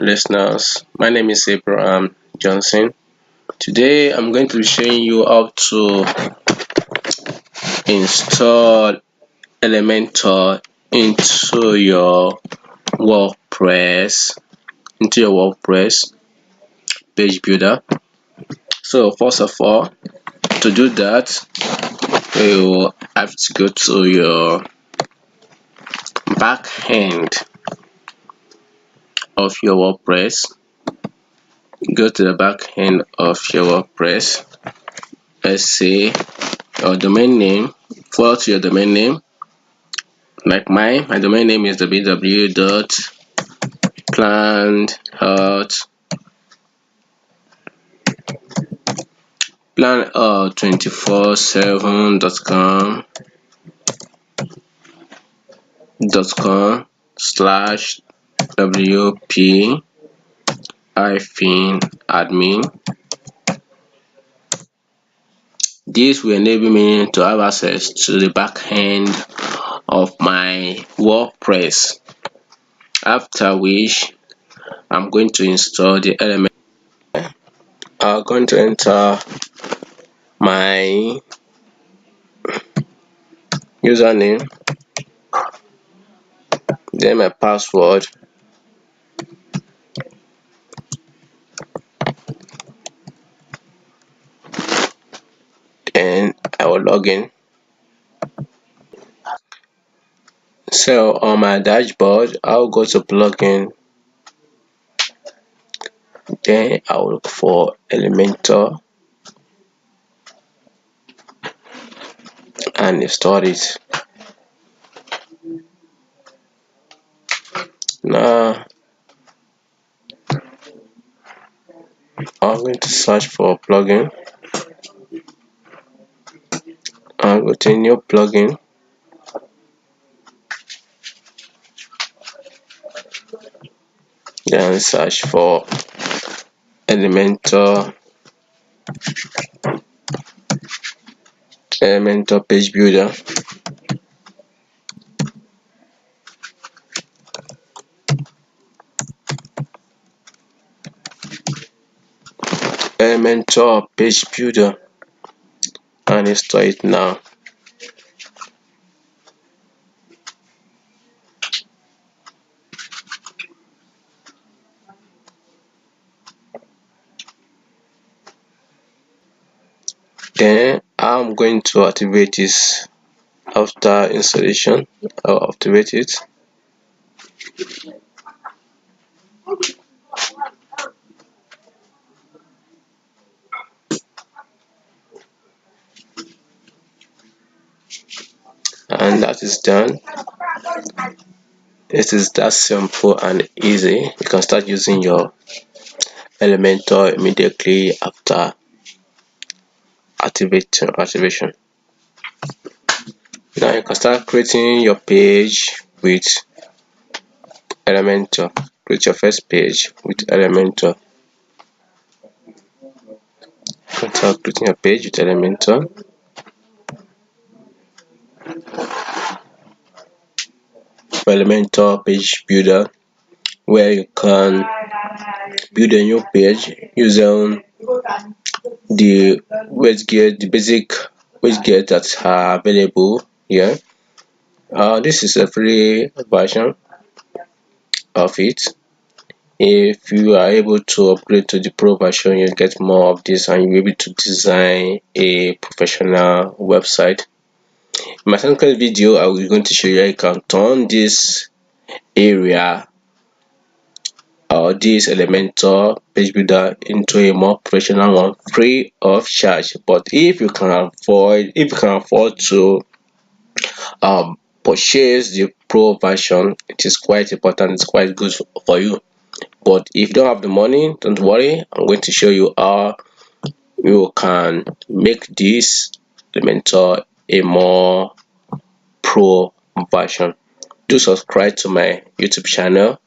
listeners. My name is Abraham Johnson. Today I'm going to be showing you how to install Elementor WordPress into your WordPress page builder. So first of all, to do that, you will have to go to your back end of your WordPress. Go to the back end of your WordPress. Let's say your domain name. Follow to your domain name. Like my domain name is wp-admin. This will enable me to have access to the back end of my WordPress, after which I'm going to install the element. I'm going to enter my username, then my password, and I will log in. So on my dashboard, I'll go to plugin, then I'll look for Elementor and install it. Now I'm going to search for plugin. I'll go to new plugin, then search for Elementor page builder. Elementor page builder, and install it now. Then I'm going to activate this. After installation, I'll activate it. And that is done. It is that simple and easy. You can start using your Elementor immediately after activation. Now you can start creating your page with Elementor. Create your first page with Elementor. Start creating a page with Elementor. Elementor page builder, where you can build a new page using the widget, the basic widget that are available here. This is a free version of it. If you are able to upgrade to the pro version, you'll get more of this and you'll be able to design a professional website. In my second video, I will going to show you how you can turn this area or this Elementor page builder into a more professional one, free of charge. But if you can afford to purchase the pro version, it is quite important, it's quite good for you. But if you don't have the money, don't worry, I'm going to show you how you can make this Elementor a more pro version. Do subscribe to my YouTube channel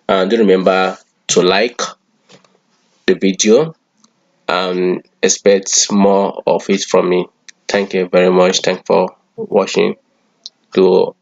and do remember to like the video and expect more of it from me. Thank you very much. Thanks for watching. Do